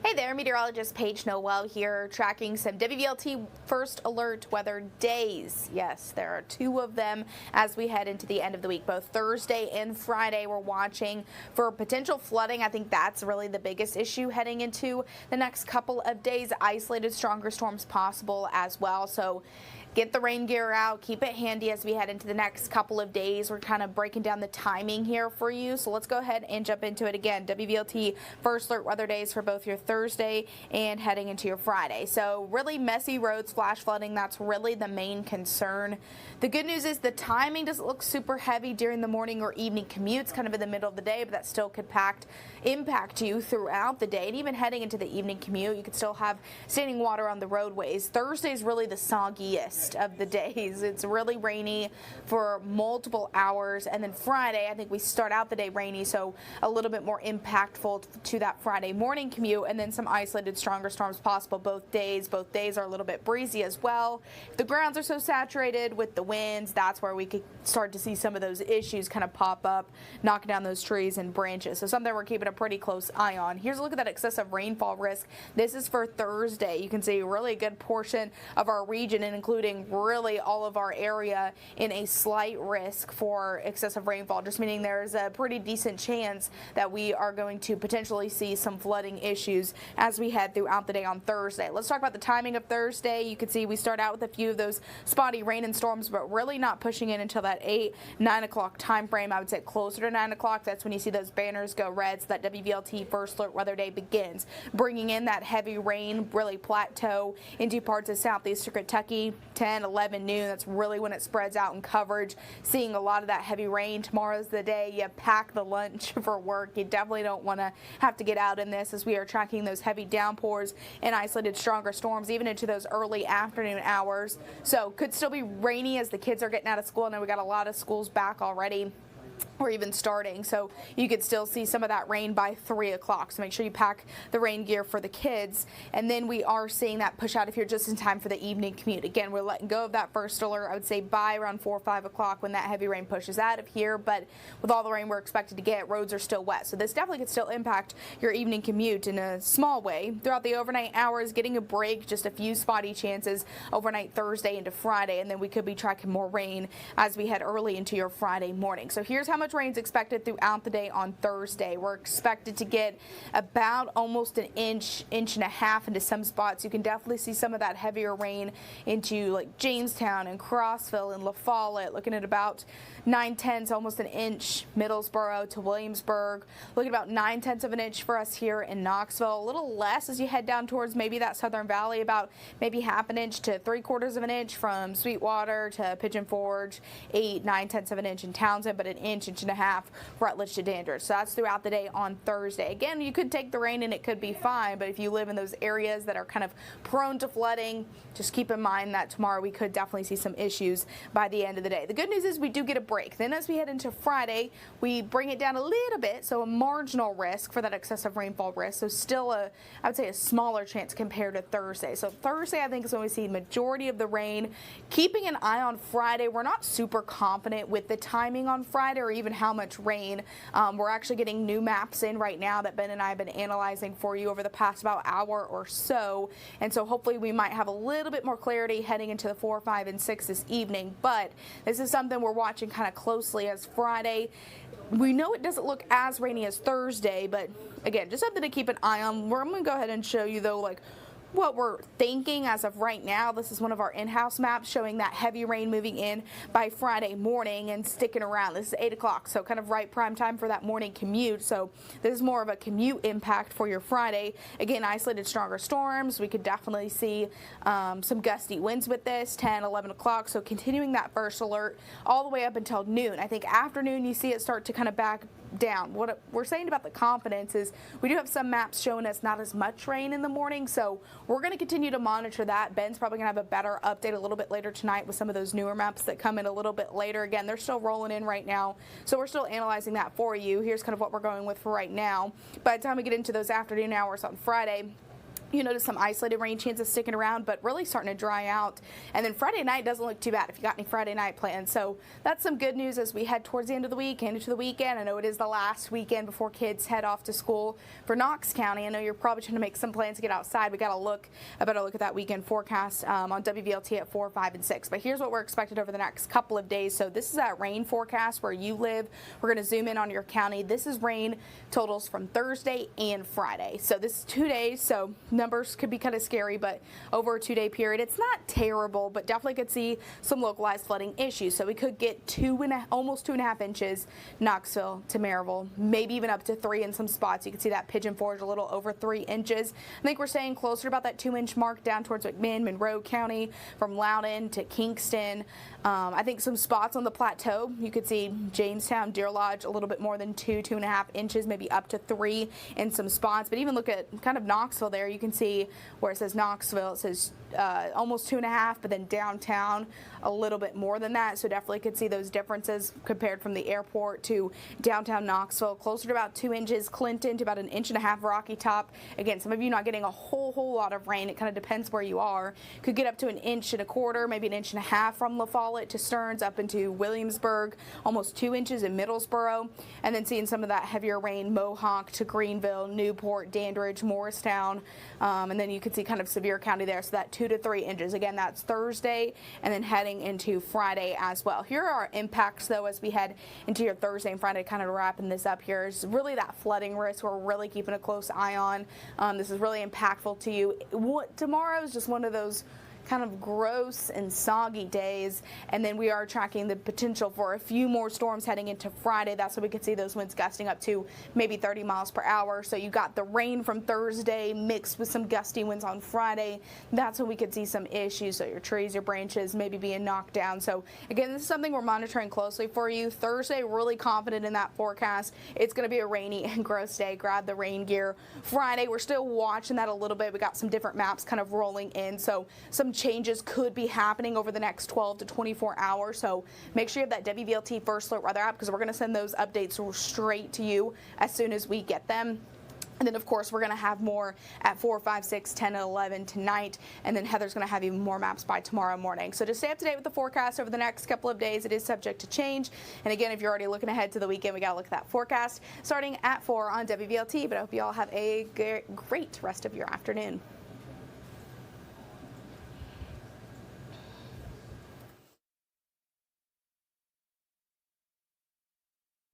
Hey there, meteorologist Paige Noel here, tracking some WVLT first alert weather days. Yes, there are two of them as we head into the end of the week. Both Thursday and Friday, we're watching for potential flooding. I think that's really the biggest issue heading into the next couple of days. Isolated stronger storms possible as well. So get the rain gear out, keep it handy as we head into the next couple of days. We're kind of breaking down the timing here for you. So let's go ahead and jump into it again. WVLT first alert weather days for both your Thursday and heading into your Friday. So really messy roads, flash flooding, that's really the main concern. The good news is the timing doesn't look super heavy during the morning or evening commutes, kind of in the middle of the day, but that still could impact you throughout the day. And even heading into the evening commute, you could still have standing water on the roadways. Thursday is really the soggiest of the days. It's really rainy for multiple hours, and then Friday, I think we start out the day rainy, so a little bit more impactful to that Friday morning commute, and then some isolated stronger storms possible both days. Both days are a little bit breezy as well. If the grounds are so saturated with the winds, that's where we could start to see some of those issues kind of pop up, knocking down those trees and branches. So something we're keeping a pretty close eye on. Here's a look at that excessive rainfall risk. This is for Thursday. You can see a really good portion of our region, and including really all of our area, in a slight risk for excessive rainfall, just meaning there's a pretty decent chance that we are going to potentially see some flooding issues as we head throughout the day on Thursday. Let's talk about the timing of Thursday. You can see we start out with a few of those spotty rain and storms, but really not pushing in until that 9 o'clock time frame. I would say closer to 9 o'clock. That's when you see those banners go red, so that WVLT first alert weather day begins, bringing in that heavy rain, really plateau into parts of southeastern Kentucky. 10, 11 noon, that's really when it spreads out in coverage. Seeing a lot of that heavy rain. Tomorrow's the day you pack the lunch for work. You definitely don't want to have to get out in this, as we are tracking those heavy downpours and isolated stronger storms even into those early afternoon hours. So could still be rainy as the kids are getting out of school. I know we got a lot of schools back already, or even starting, so you could still see some of that rain by 3 o'clock. So make sure you pack the rain gear for the kids. And then we are seeing that push out if you're just in time for the evening commute. Again, we're letting go of that first alert, I would say, by around 4 or 5 o'clock when that heavy rain pushes out of here. But with all the rain we're expected to get, roads are still wet. So this definitely could still impact your evening commute in a small way. Throughout the overnight hours, getting a break, just a few spotty chances overnight Thursday into Friday. And then we could be tracking more rain as we head early into your Friday morning. So here's how much rain is expected throughout the day on Thursday. We're expected to get about almost an inch and a half into some spots. You can definitely see some of that heavier rain into like Jamestown and Crossville and La Follette, looking at about 9/10, almost an inch. Middlesboro to Williamsburg, looking at about 9/10 of an inch for us here in Knoxville. A little less as you head down towards maybe that Southern Valley, about maybe half an inch to 3/4 of an inch from Sweetwater to Pigeon Forge, 8-9/10 of an inch in Townsend, but an inch and a half Rutledge to Dandridge. So that's throughout the day on Thursday. Again, you could take the rain and it could be fine, but if you live in those areas that are kind of prone to flooding, just keep in mind that tomorrow we could definitely see some issues by the end of the day. The good news is we do get a break. Then as we head into Friday, we bring it down a little bit, so a marginal risk for that excessive rainfall risk. So still I would say a smaller chance compared to Thursday. So Thursday, I think, is when we see majority of the rain. Keeping an eye on Friday, we're not super confident with the timing on Friday or even how much rain. We're actually getting new maps in right now that Ben and I have been analyzing for you over the past about hour or so, and so hopefully we might have a little bit more clarity heading into the 4, 5, and 6 this evening. But this is something we're watching kind of closely, as Friday, we know it doesn't look as rainy as Thursday, but again, just something to keep an eye on. I'm going to go ahead and show you though, like, what we're thinking as of right now. This is one of our in-house maps showing that heavy rain moving in by Friday morning and sticking around. This is 8 o'clock, so kind of right prime time for that morning commute. So this is more of a commute impact for your Friday. Again, isolated stronger storms. We could definitely see some gusty winds with this, 10, 11 o'clock. So continuing that first alert all the way up until noon. I think afternoon you see it start to kind of back down. What we're saying about the confidence is we do have some maps showing us not as much rain in the morning, so we're going to continue to monitor that. Ben's probably going to have a better update a little bit later tonight with some of those newer maps that come in a little bit later. Again, they're still rolling in right now, so we're still analyzing that for you. Here's kind of what we're going with for right now. By the time we get into those afternoon hours on Friday, You notice some isolated rain chances sticking around, but really starting to dry out. And then Friday night doesn't look too bad if you got any Friday night plans. So that's some good news as we head towards the end of the week and into the weekend. I know it is the last weekend before kids head off to school for Knox County. I know you're probably trying to make some plans to get outside. We got a better look at that weekend forecast on WVLT at 4, 5, and 6. But here's what we're expected over the next couple of days. So this is that rain forecast where you live. We're going to zoom in on your county. This is rain totals from Thursday and Friday. So this is 2 days. So numbers could be kind of scary, but over a 2-day period, it's not terrible, but definitely could see some localized flooding issues. So we could get almost 2.5 inches, Knoxville to Maryville, maybe even up to 3 in some spots. You can see that Pigeon Forge a little over 3 inches. I think we're staying closer to about that 2-inch mark down towards McMinn, Monroe County, from Loudoun to Kingston. I think some spots on the plateau, you could see Jamestown, Deer Lodge, a little bit more than 2.5 inches, maybe up to 3 in some spots. But even look at kind of Knoxville there, you can see where it says Knoxville, it says almost 2.5, but then downtown a little bit more than that. So definitely could see those differences compared from the airport to downtown Knoxville. Closer to about 2 inches, Clinton to about 1.5 inches, Rocky Top. Again, some of you not getting a whole lot of rain. It kind of depends where you are. Could get up to 1.25 inches, maybe 1.5 inches from La Follette to Stearns up into Williamsburg, almost 2 inches in Middlesboro, and then seeing some of that heavier rain, Mohawk to Greenville, Newport, Dandridge, Morristown, and then you can see kind of Sevier County there, so that 2 to 3 inches. Again, that's Thursday and then heading into Friday as well. Here are our impacts, though, as we head into your Thursday and Friday, kind of wrapping this up here, is really that flooding risk we're really keeping a close eye on. This is really impactful to you. Tomorrow is just one of those kind of gross and soggy days, and then we are tracking the potential for a few more storms heading into Friday. That's when we could see those winds gusting up to maybe 30 miles per hour. So you got the rain from Thursday mixed with some gusty winds on Friday. That's when we could see some issues. So your trees, your branches maybe being knocked down. So again, this is something we're monitoring closely for you. Thursday, really confident in that forecast. It's going to be a rainy and gross day. Grab the rain gear. Friday, we're still watching that a little bit. We got some different maps kind of rolling in. So some changes could be happening over the next 12 to 24 hours. So make sure you have that WVLT First Alert Weather app, because we're going to send those updates straight to you as soon as we get them. And then, of course, we're going to have more at 4, 5, 6, 10, and 11 tonight. And then Heather's going to have even more maps by tomorrow morning. So just stay up to date with the forecast over the next couple of days. It is subject to change. And again, if you're already looking ahead to the weekend, we got to look at that forecast starting at 4 on WVLT. But I hope you all have a great rest of your afternoon.